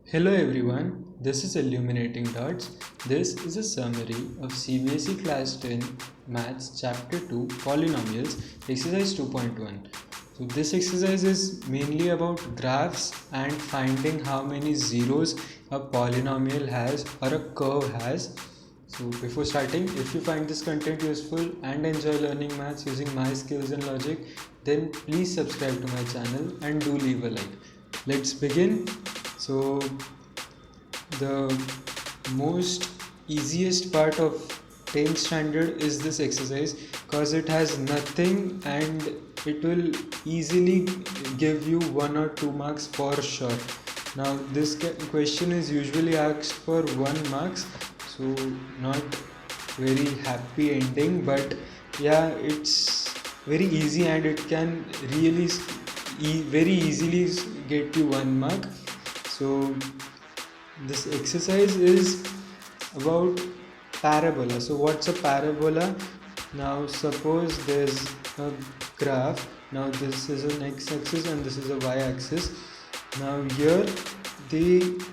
Hello everyone, this is Illuminating Dots. This is a summary of CBSE Class 10 Maths Chapter 2 Polynomials Exercise 2.1. So this exercise is mainly about graphs and finding how many zeros a polynomial has or a curve has. So before starting, if you find this content useful and enjoy learning maths using my skills and logic, then please subscribe to my channel and do leave a like. Let's begin. So the most easiest part of 10th standard is this exercise because it has nothing and it will easily give you 1 or 2 marks for sure. Now this question is usually asked for 1 marks, so not very happy ending, but yeah, it's very easy and it can really very easily get you 1 mark. So this exercise is about parabola. So what's a parabola? Now suppose there's a graph. Now this is an x-axis and this is a y-axis. Now here the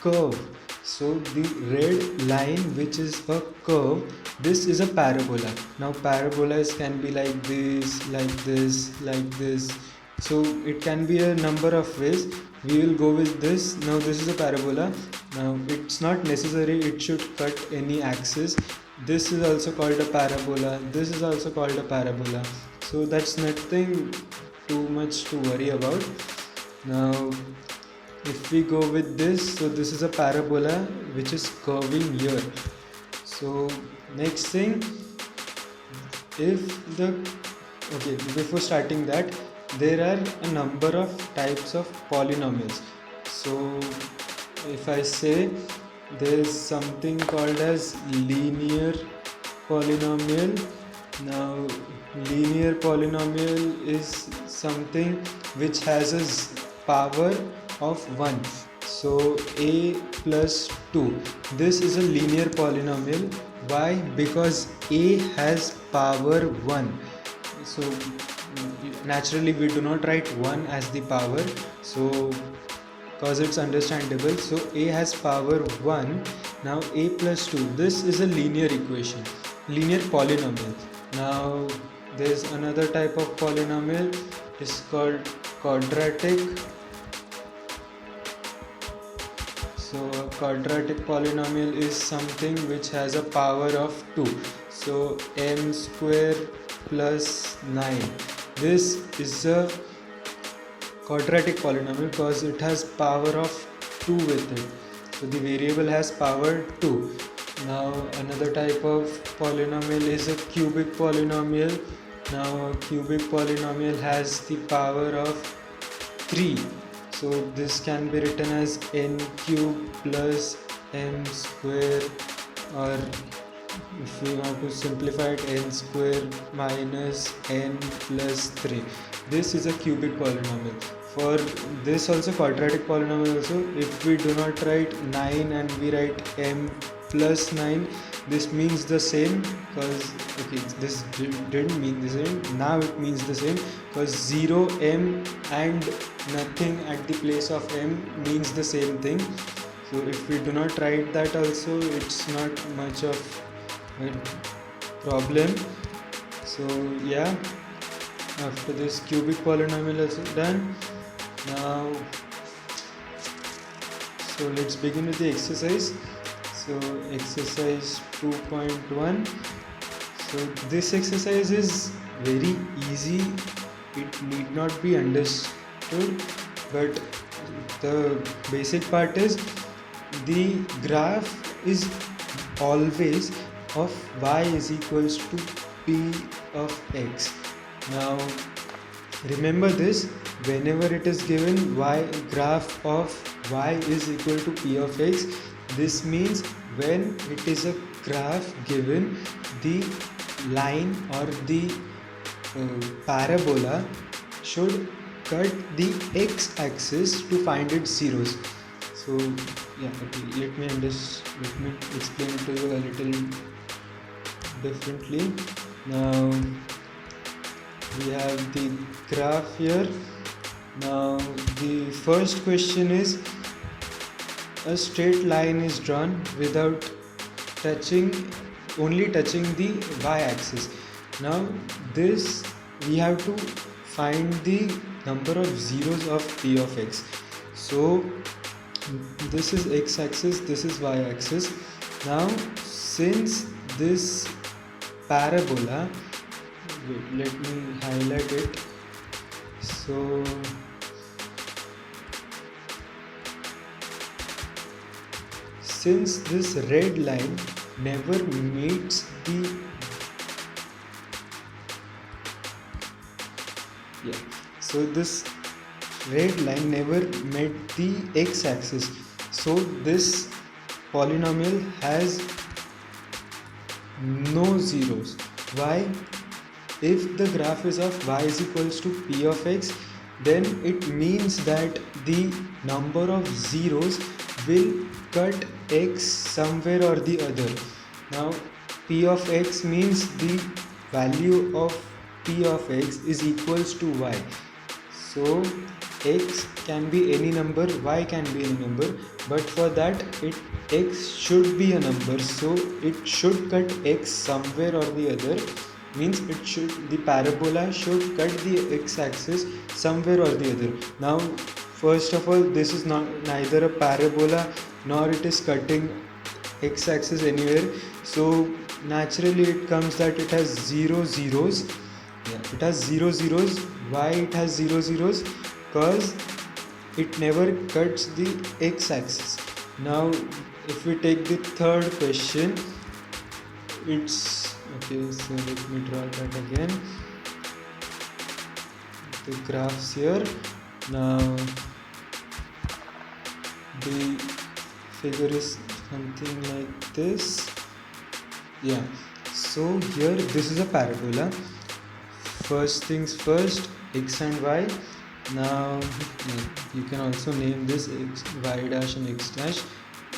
curve, so the red line which is a curve, this is a parabola. Now parabolas can be like this, like this, like this, so it can be a number of ways. We will go with this. Now this is a parabola. Now it's not necessary it should cut any axis. This is also called a parabola, this is also called a parabola, so that's nothing too much to worry about. Now if we go with this, so this is a parabola which is curving here. So next thing, if the okay, before starting that, there are a number of types of polynomials. So if I say there is something called as linear polynomial. Now linear polynomial is something which has a power of 1. So a plus 2, this is a linear polynomial. Why? Because a has power 1. So naturally we do not write 1 as the power, so because it's understandable. So a has power 1. Now a plus 2, this is a linear equation, linear polynomial. Now there's another type of polynomial, is called quadratic. So a quadratic polynomial is something which has a power of 2. So m square plus 9, this is a quadratic polynomial because it has power of 2 with it. So the variable has power 2. Now another type of polynomial is a cubic polynomial. Now a cubic polynomial has the power of 3. So this can be written as n cube plus m square, or if we want to simplify it, n square minus n plus 3. This is a cubic polynomial. For this also quadratic polynomial also, if we do not write 9 and we write m plus 9, this means the same, because okay, this didn't mean the same, now it means the same, because 0 m and nothing at the place of m means the same thing. So if we do not write that also, it's not much of a problem. So yeah, after this cubic polynomial is done. Now so let's begin with the exercise. So exercise 2.1. so this exercise is very easy, it need not be understood, but the basic part is the graph is always of y is equals to p of x. Now remember this, whenever it is given y graph of y is equal to p of x, this means when it is a graph given, the line or the parabola should cut the x-axis to find its zeros. So yeah, okay, let me explain it to you a little differently. Now we have the graph here. Now the first question is, a straight line is drawn without touching, only touching the y-axis. Now this, we have to find the number of zeros of p of x. So this is x-axis, this is y-axis. Now since this parabola, wait, let me highlight it. So since this red line never meets the so this red line never met the x-axis, so this polynomial has no zeros. Why? If the graph is of y is equals to p of x, then it means that the number of zeros will cut x somewhere or the other. Now p of x means the value of p of x is equals to y. So x can be any number, y can be any number, but for that x should be a number, so it should cut x somewhere or the other. Means the parabola should cut the x-axis somewhere or the other. Now first of all, this is neither a parabola nor it is cutting x-axis anywhere, so naturally it comes that it has zero zeros. It has zero zeros. Why it has zero zeros? Because it never cuts the x-axis. Now if we take the third question, it's okay, so let me draw that again, the graphs here. Now the figure is something like this. So here this is a parabola. First things first, x and y. Now you can also name this x, y dash and x dash.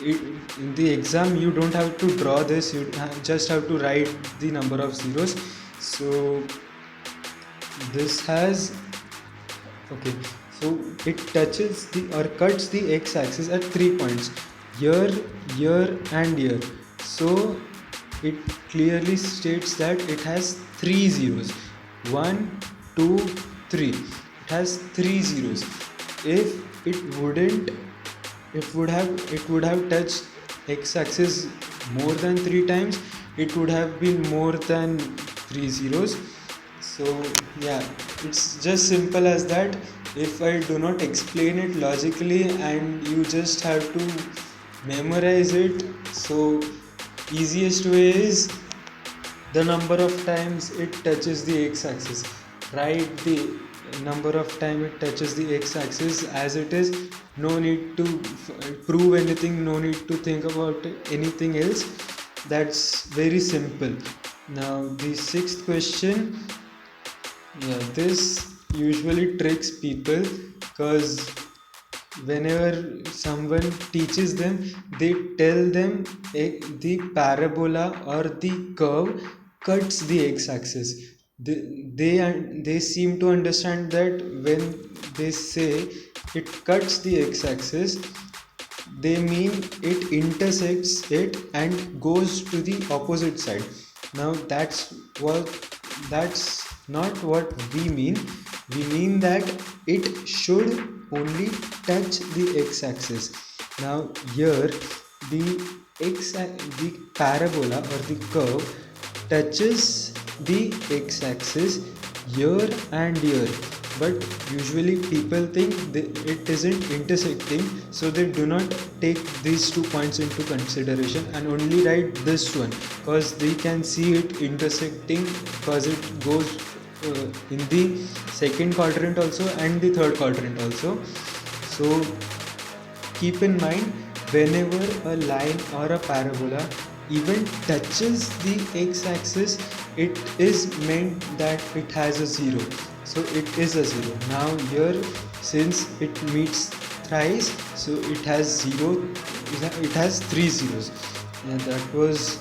In the exam you don't have to draw this, you just have to write the number of zeros. So this has, okay, so it touches the or cuts the x-axis at 3 points, here, here and here. So it clearly states that it has 3 zeros. 1, 2, 3. It has 3 zeros. If it wouldn't, it would have touched x-axis more than 3 times, it would have been more than 3 zeros. So yeah, it's just simple as that. If I do not explain it logically and you just have to memorize it, so easiest way is the number of times it touches the x-axis. Write the number of time it touches the x-axis as it is. No need to prove anything, no need to think about anything else. That's very simple. Now the sixth question, this usually tricks people, because whenever someone teaches them, they tell them the parabola or the curve cuts the x-axis. They seem to understand that when they say it cuts the x-axis, they mean it intersects it and goes to the opposite side. Now that's not what we mean. We mean that it should only touch the x-axis. Now here the parabola or the curve touches the x-axis here and here, but usually people think it isn't intersecting, so they do not take these 2 points into consideration and only write this one, because they can see it intersecting, because it goes in the second quadrant also and the third quadrant also. So keep in mind, whenever a line or a parabola even touches the x-axis, it is meant that it has a zero. So it is a zero. Now here, since it meets thrice, so it has 3 zeros. And that was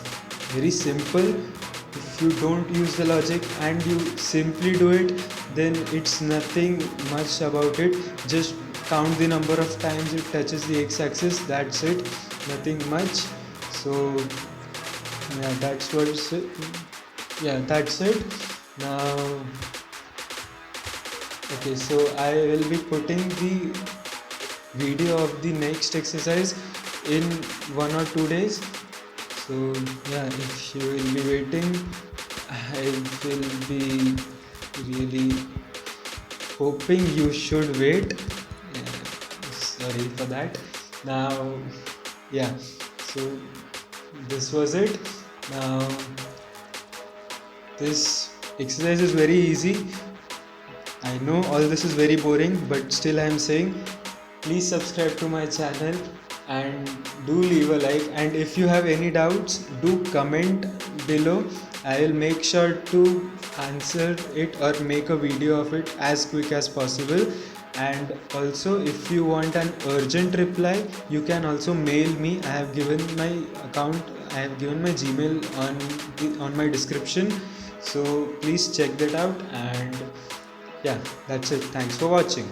very simple. If you don't use the logic and you simply do it, then it's nothing much about it. Just count the number of times it touches the x-axis, that's it, nothing much. So yeah, that's what's it. Yeah, that's it. Now okay, so I will be putting the video of the next exercise in 1 or 2 days. So yeah, if you will be waiting, I will be really hoping you should wait. Sorry for that. Now yeah, so this was it. Now this exercise is very easy. I know all this is very boring, but still I am saying, please subscribe to my channel and do leave a like. And if you have any doubts, do comment below. I will make sure to answer it or make a video of it as quick as possible. And also, if you want an urgent reply, you can also mail me. I have given my account, I have given my Gmail on my description, so please check that out. And yeah, that's it. Thanks for watching.